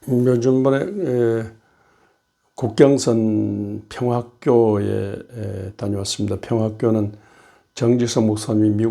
요즘번에 국경선 평화학교에 다녀왔습니다. 평화학교는 정지석 목사님이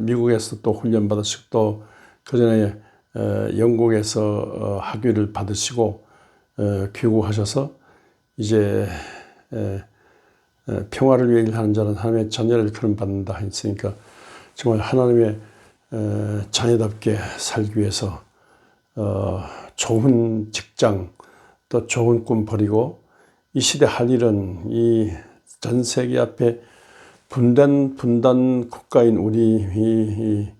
미국에서 또 훈련 받으시고 또 그전에 영국에서 학위를 받으시고 귀국하셔서 이제 평화를 위해 일하는 자는 하나님의 자녀를 그런 받는다 했으니까 정말 하나님의 자녀답게 살기 위해서 좋은 직장 또 좋은 꿈 버리고 이 시대 할 일은 이 전 세계 앞에 분단 국가인 우리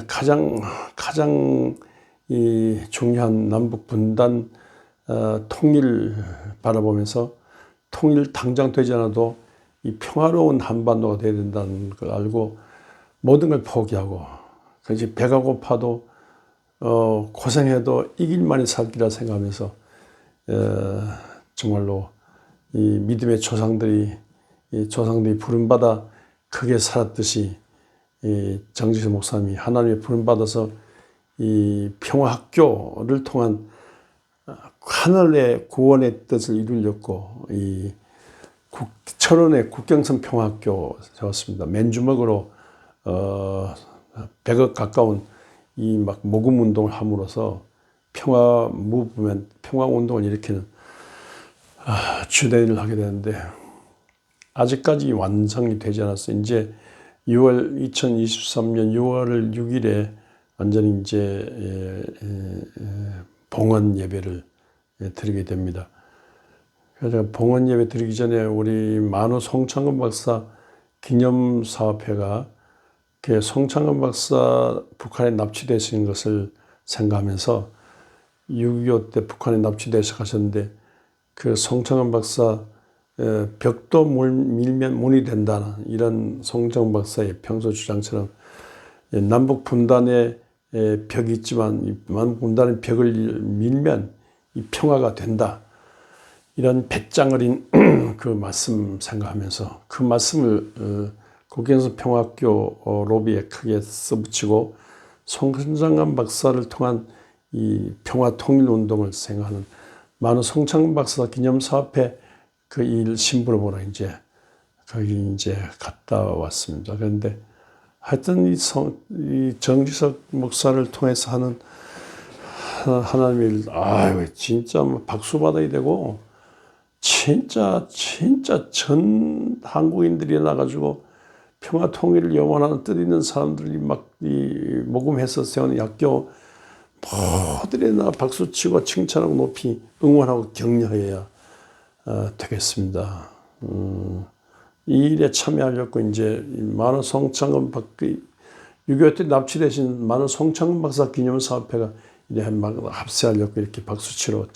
가장 이 중요한 남북 분단 통일 바라보면서 통일 당장 되지 않아도 이 평화로운 한반도가 되어야 된다는 걸 알고 모든 걸 포기하고 그렇지 배가 고파도 고생해도 이길만이 살 길이라 생각하면서 정말로 이 믿음의 조상들이 부름받아 크게 살았듯이 이 정지석 목사님이 하나님의 부름받아서 이 평화학교를 통한 하늘의 구원의 뜻을 이루려고 이 철원의 국경선 평화학교 세웠습니다. 맨주먹으로 100억 가까운 이 막 모금 운동을 함으로써 평화 무브먼트, 평화 운동을 일으키는 주된 일을 하게 되는데 아직까지 완성이 되지 않았어요. 이제 2023년 6월 6일에 완전히 이제 봉헌 예배를 드리게 됩니다. 그래서 봉헌 예배 드리기 전에 우리 만우 송창근 박사 기념사업회가 송창근 박사 북한에 납치되신 것을 생각하면서 6.25 때 북한에 납치돼서 가셨는데 그 송창근 박사 벽도 밀면 문이 된다는 이런 송창근 박사의 평소 주장처럼 남북 분단의 벽이 있지만 남북 분단의 벽을 밀면 이 평화가 된다. 이런 배짱 어린 그 말씀 생각하면서 그 말씀을 국경선 평화학교 로비에 크게 써붙이고 송창근 박사를 통한 이 평화 통일 운동을 생각하는 만우 송창근 박사 기념사업회 그 일 심부름 보러 이제 거기 이제 갔다 왔습니다. 그런데 하여튼 이 정지석 목사를 통해서 하는 하나님의 일, 아유 진짜 뭐 박수 받아야 되고 진짜 전 한국인들이 나가지고 평화 통일을 염원하는 뜻 있는 사람들이 막 이 모금해서 세우는 학교 모두들이 나 박수치고 칭찬하고 높이 응원하고 격려해야 되겠습니다. 이 일에 참여하려고 이제 만우 송창근 6.25 때 납치되신 만우 송창근 박사 기념사업회가 이래 막 합세하려고 이렇게 박수치러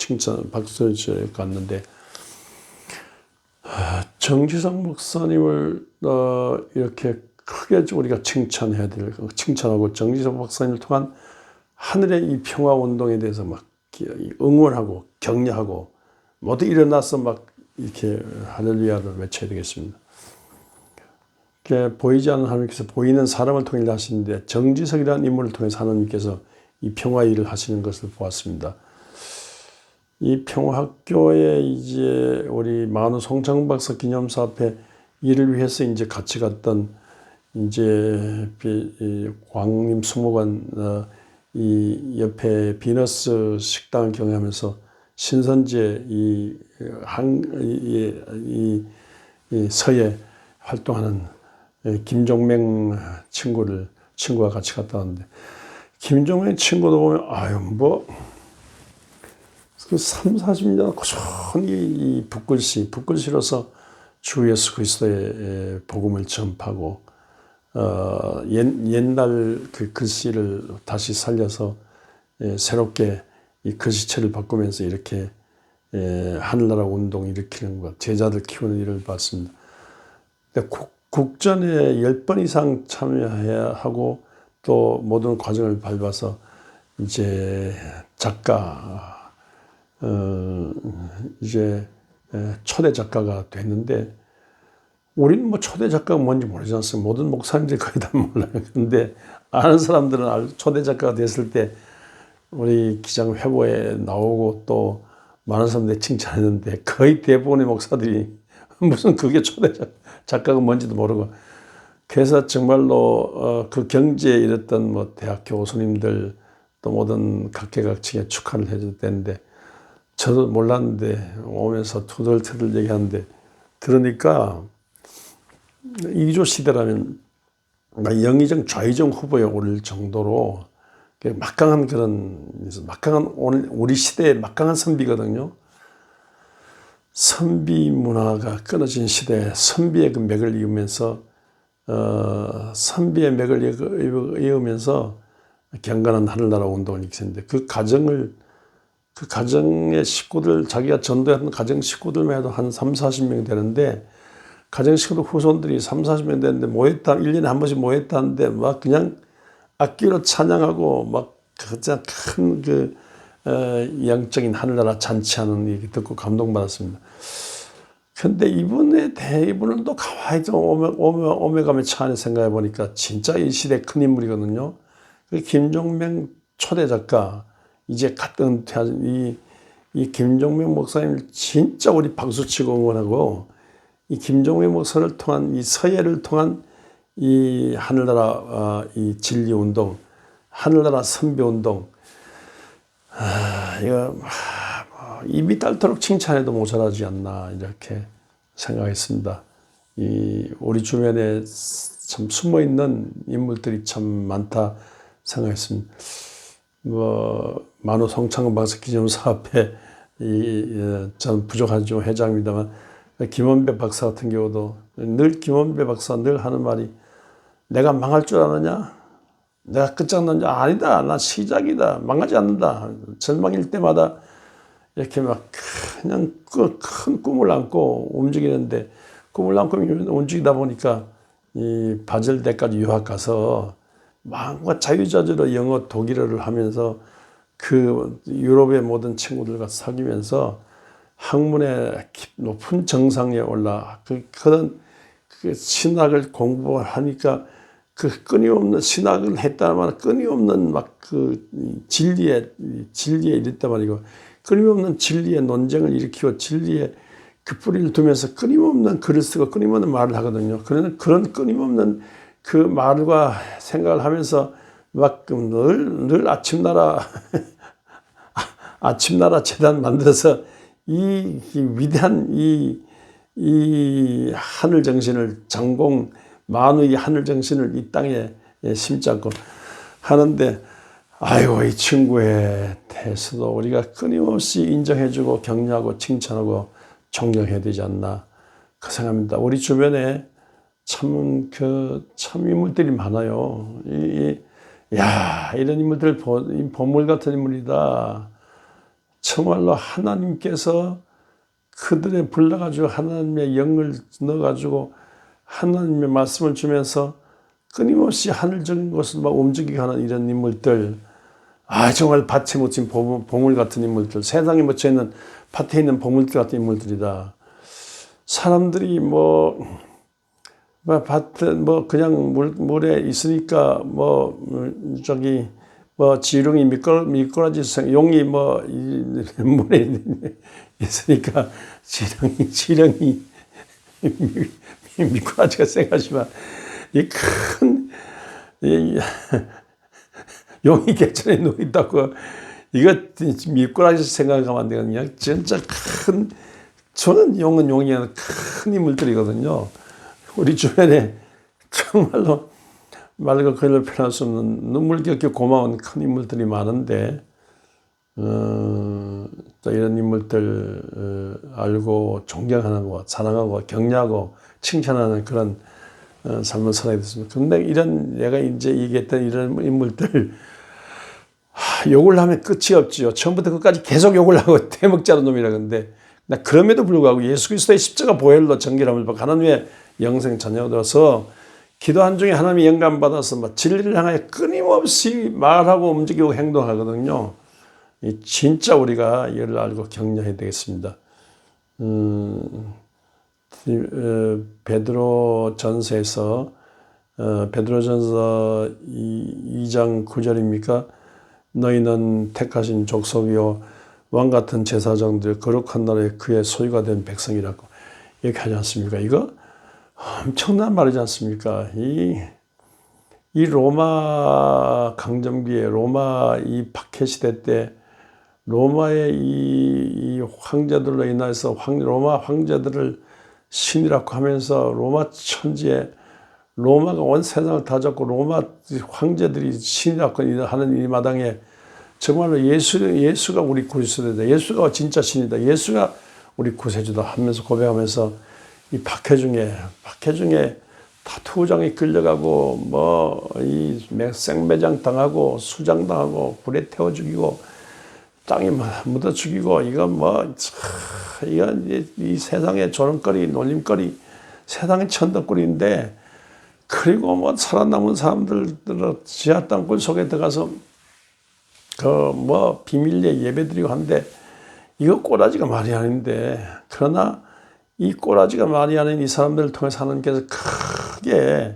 박수를 치러 갔는데 정지석 목사님을 이렇게 크게 우리가 칭찬하고 정지석 목사님을 통한 하늘의 이 평화 운동에 대해서 막 응원하고 격려하고 모두 일어나서 막 이렇게 할렐루야를 외쳐야 되겠습니다. 보이지 않는 하나님께서 보이는 사람을 통해 하시는데 정지석이라는 인물을 통해서 하나님께서 이 평화 일을 하시는 것을 보았습니다. 이 평화학교에 이제 우리 만우 송창근 박사 기념사업회 일을 위해서 이제 같이 갔던 이제 광림 수목원 이 옆에 비너스 식당을 경영하면서 신선지에 이 서예 활동하는 김종맹 친구와 같이 갔다 왔는데 김종맹 친구도 보면 아유 뭐 그 30-40년 고스란히 이 붓글씨로서 주 예수 그리스도의 복음을 전파하고 옛날 그 글씨를 다시 살려서 새롭게 이 글씨체를 바꾸면서 이렇게 하늘나라 운동 일으키는 것, 제자들 키우는 일을 봤습니다. 국전에 10번 이상 참여해야 하고 또 모든 과정을 밟아서 이제 작가 이제 초대 작가가 됐는데 우리는 뭐 초대 작가가 뭔지 모르지 않습니까? 모든 목사님들이 거의 다 몰라요. 그런데 아는 사람들은 초대 작가가 됐을 때 우리 기장 회보에 나오고 또 많은 사람들이 칭찬했는데 거의 대부분의 목사들이 무슨 그게 초대 작가가 뭔지도 모르고, 그래서 정말로 그 경지에 이랬던 뭐 대학 교수님들 또 모든 각계각층에 축하를 해줄 때인데, 저도 몰랐는데 오면서 투덜투덜 얘기하는데 들으니까 이조 시대라면 영의정 좌의정 후보에 오를 정도로 막강한 그런, 막강한 오늘 우리 시대의 막강한 선비거든요. 선비 문화가 끊어진 시대에 선비의 그 맥을 이으면서 선비의 맥을 이으면서 경건한 하늘나라 운동을 일으켰는데, 그 가정의 식구들, 자기가 전도했던 가정 식구들만 해도 한 3, 40명 되는데, 가정 식구들 후손들이 3, 40명 되는데 모였다, 1년에 한 번씩 모였다는데 막 그냥 악기로 찬양하고 막 가장 큰 영적인 하늘나라 잔치하는 얘기 듣고 감동받았습니다. 근데 이분의 대부분은 또 가만히 좀 오메가며 차 안에 생각해 보니까 진짜 이 시대 큰 인물이거든요. 그 김종명 초대 작가, 이제 갓 은퇴한 이 김종명 목사님 진짜 우리 박수치고 응원하고, 이 김종명 목사를 통한 이 서예를 통한 이 하늘나라 이 진리 운동, 하늘나라 선비 운동, 이거 입이 닳도록 칭찬해도 모자라지 않나 이렇게 생각했습니다. 우리 주변에 참 숨어 있는 인물들이 참 많다 생각했습니다. 만호 성창 박사 기념사 앞에 저는 부족하지만 회장입니다만, 김원배 박사 같은 경우도 늘 김원배 박사 늘 하는 말이, 내가 망할 줄 아느냐? 내가 끝장난냐? 아니다. 나 시작이다. 망하지 않는다. 절망일 때마다 이렇게 막 그냥 큰 꿈을 안고 움직이는데, 꿈을 안고 움직이다 보니까 이 바젤대까지 유학 가서 마음과 자유자재로 영어 독일어를 하면서 그 유럽의 모든 친구들과 사귀면서 학문의 높은 정상에 올라 그런 그 신학을 공부하니까 그 끊임없는 신학을 했다만 끊임없는 막 그 진리에 이랬단 말이고, 끊임없는 진리의 논쟁을 일으키고 진리의 그 뿌리를 두면서 끊임없는 글을 쓰고 끊임없는 말을 하거든요. 그런 끊임없는 그 말과 생각을 하면서 막 늘 아침나라 재단 만들어서 이 위대한 이 하늘 정신을, 장공 만우의 하늘 정신을 이 땅에 심자고 하는데, 아이고 이 친구의 태도도 우리가 끊임없이 인정해주고 격려하고 칭찬하고 존경해야 되지 않나 그 생각합니다. 우리 주변에 참 인물들이 많아요. 이런 인물들 보물 같은 인물이다. 정말로 하나님께서 그들에 불러가지고 하나님의 영을 넣어가지고 하나님의 말씀을 주면서 끊임없이 하늘적인 것을 막 움직이게 하는 이런 인물들, 정말 밭에 묻힌 보물 같은 인물들, 세상에 묻혀있는 밭에 있는 보물들 같은 인물들이다. 사람들이 그냥 물에 있으니까 지렁이 미꾸라지 용이 물에 있으니까 지렁이 미꾸라지가 생각하지만, 용이 개천에 누워있다고 이거 미꾸라지 생각하면 안 되거든요. 진짜 저는 용은 용이 아니라 큰 인물들이거든요. 우리 주변에 정말로 말과 글을 표현할 수 없는 눈물겹게 고마운 큰 인물들이 많은데, 또 이런 인물들 알고 존경하는 거, 사랑하고 격려하고 칭찬하는 그런 삶을 살아야 됐습니다. 근데 내가 이제 얘기했던 이런 인물들 욕을 하면 끝이 없지요. 처음부터 끝까지 계속 욕을 하고 대먹자는 놈이라. 근데 그럼에도 불구하고 예수 그리스도의 십자가 보혈로 정결함을 받고 하나님의 영생 자녀로서 기도한 중에 하나님의 영감 받아서 진리를 향하여 끊임없이 말하고 움직이고 행동하거든요. 진짜 우리가 이를 알고 격려해야 되겠습니다. 베드로전서에서 베드로전서 2장 9절입니까? 너희는 택하신 족속이요 왕같은 제사장들 거룩한 나라의 그의 소유가 된 백성이라고 이렇게 하지 않습니까? 이거 엄청난 말이지 않습니까? 이 로마 강점기에 로마 이 박해 시대 때 로마의 이 황제들로 인해서 로마 황제들을 신이라고 하면서 로마 천지에 로마가 온 세상을 다 잡고 로마 황제들이 신이라고 하는 이 마당에 정말로 예수가 우리 구세주다. 예수가 진짜 신이다. 예수가 우리 구세주다 하면서 고백하면서 이 박해 중에 다 투장에 끌려가고 이 생매장 당하고 수장 당하고 불에 태워 죽이고 땅에 묻어 죽이고 이건 이 세상의 조롱거리 놀림거리 세상의 천덕거리인데 그리고 살아남은 사람들 지하 땅굴 속에 들어가서 비밀리에 예배드리고 하는데 이거 꼬라지가 말이 아닌데 그러나 이 꼬라지가 말이 아닌 이 사람들을 통해서 하나님께서 크게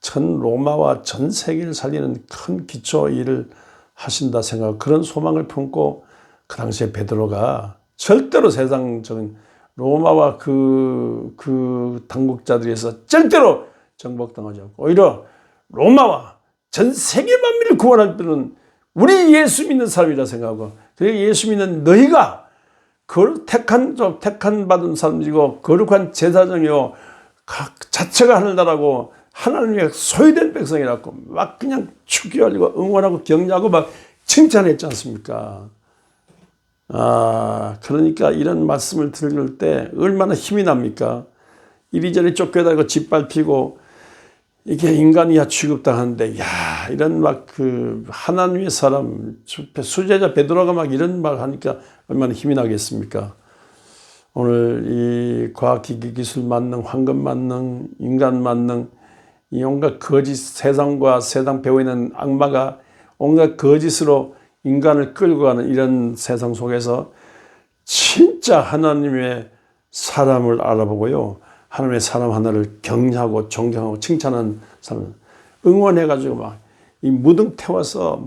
전 로마와 전 세계를 살리는 큰 기초 일을 하신다 생각 그런 소망을 품고 그 당시에 베드로가 절대로 세상적인 로마와 그 당국자들에서 절대로 정복당하지 않고 오히려 로마와 전 세계 만민을 구원할 때는 우리 예수 믿는 사람이라 생각하고 그리고 예수 믿는 너희가 택한 받은 사람이고 거룩한 제사장이요 각 자체가 하늘나라고 하나님의 소유된 백성이라고 막 그냥 축기하고 응원하고 격려하고 막 칭찬했지 않습니까? 그러니까 이런 말씀을 들을 때 얼마나 힘이 납니까? 이리저리 쫓겨다니고 짓밟히고 이게 인간이야 취급당하는데 이런 하나님의 사람 수제자 베드로가 막 이런 말 하니까 얼마나 힘이 나겠습니까? 오늘 이 과학기기 기술 만능 황금 만능 인간 만능 이 온갖 거짓 세상 배우 있는 악마가 온갖 거짓으로 인간을 끌고 가는 이런 세상 속에서 진짜 하나님의 사람을 알아보고요. 하나님의 사람 하나를 격려하고 존경하고 칭찬하는 사람 응원해가지고 막 이 무등 태워서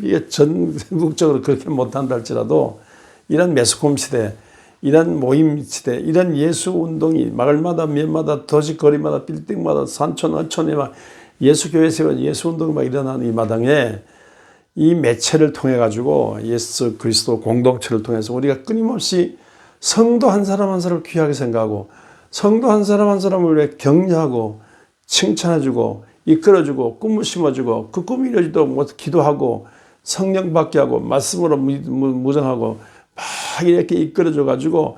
이게 전국적으로 그렇게 못한다 할지라도 이런 매스컴 시대 이런 모임 시대 이런 예수 운동이 마을마다 면마다 도시거리마다 빌딩마다 산촌 어촌에 막 예수 교회 세워 예수 운동이 막 일어나는 이 마당에 이 매체를 통해 가지고 예수 그리스도 공동체를 통해서 우리가 끊임없이 성도 한 사람 한 사람을 귀하게 생각하고 성도 한 사람 한 사람을 위해 격려하고 칭찬해주고 이끌어주고 꿈을 심어주고 그 꿈이 이루어지도록 기도하고 성령 받게 하고 말씀으로 무장하고 막 이렇게 이끌어줘 가지고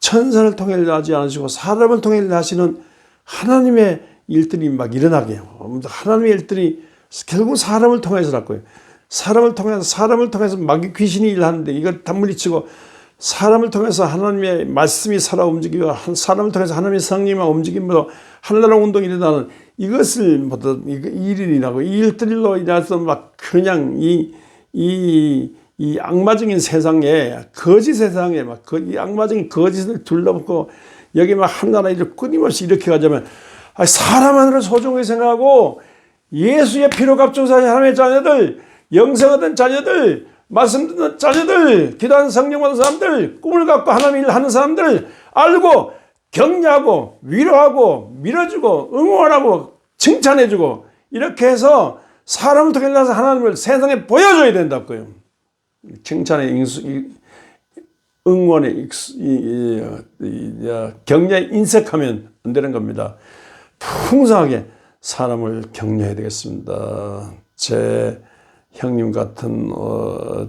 천사를 통해 일하지 않으시고 사람을 통해 일하시는 하나님의 일들이 막 일어나게 해요. 하나님의 일들이 결국 사람을 통해서 할 거예요. 사람을 통해서 막 귀신이 일하는데 이걸 다 물리치고 사람을 통해서 하나님의 말씀이 살아 움직이고 사람을 통해서 하나님의 성령만 움직이면서 하늘나라 운동이 일어나는 이것을 모두 일이라고 이 일들로 인해서 막 그냥 이 악마적인 세상에 거짓 세상에 막 이 악마적인 거짓을 둘러붙고 여기 막 하나나라 일을 끊임없이 일으켜 가자면 사람 하나를 소중하게 생각하고 예수의 피로 값종사하신 하나님의 자녀들 영생 얻은 자녀들 말씀 듣는 자녀들 기도하는 성령 받은 사람들 꿈을 갖고 하나님 일을 하는 사람들 알고 격려하고 위로하고 밀어주고 응원하고 칭찬해주고 이렇게 해서 사람을 통해 나서 하나님을 세상에 보여줘야 된다고요. 칭찬의 응원의 격려에 인색하면 안 되는 겁니다. 풍성하게 사람을 격려해야 되겠습니다. 제 형님 같은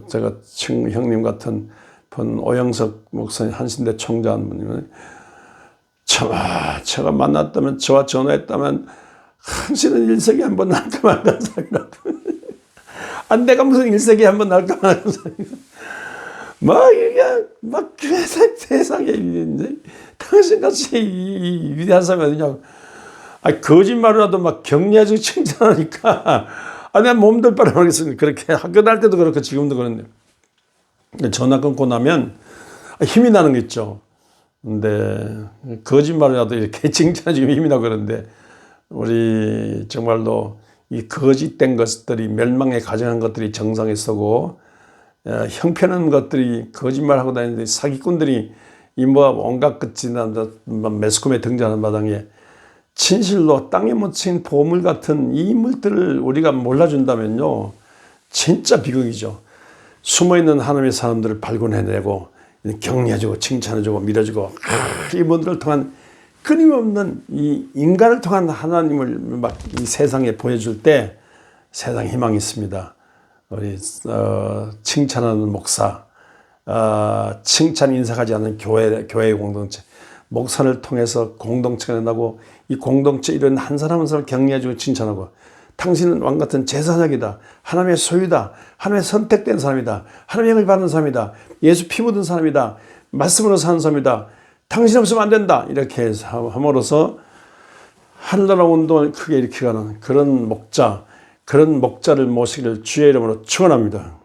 제가 형님 같은 분 오영석 목사님 한신대 총장 분이면 제가 만났다면 저와 전화했다면 당신은 일생에 한 번 날까 말까 사람이라고 내가 무슨 일생에 한 번 날까 말까 사람이라고 막 이게 막 세상에 당신같이 이 위대한 사람이 어디냐고 거짓말이라도 막 격려해주고 칭찬하니까 내가 몸둘 바를 모르겠습니다. 그렇게 학교 다닐 때도 그렇고 지금도 그런데 전화 끊고 나면 힘이 나는 게 있죠. 근데 거짓말이라도 이렇게 칭찬해주면 힘이 나고 그러는데 우리 정말로 이 거짓된 것들이 멸망에 가증한 것들이 정상에 서고 형편없는 것들이 거짓말하고 다니는데 사기꾼들이 이 뭐 온갖 끝이나 매스컴에 등장하는 마당에 진실로 땅에 묻힌 보물 같은 이 인물들을 우리가 몰라준다면요 진짜 비극이죠. 숨어있는 하나님의 사람들을 발견해내고 격려해주고 칭찬해주고 밀어주고 이분들을 통한 끊임없는 이 인간을 통한 하나님을 막 이 세상에 보여줄 때 세상에 희망이 있습니다. 우리 칭찬하는 목사, 칭찬 인사하지 않는 교회 공동체, 목사를 통해서 공동체가 나고 이 공동체 이런 한 사람 한 사람을 격려해주고 칭찬하고 당신은 왕같은 제사장이다. 하나님의 소유다. 하나님의 선택된 사람이다. 하나님의 영을 받는 사람이다. 예수 피 묻은 사람이다. 말씀으로 사는 사람이다. 당신 없으면 안 된다. 이렇게 해서 함으로써 하늘나라 운동을 크게 일으켜가는 그런 목자를 모시기를 주의 이름으로 축원합니다.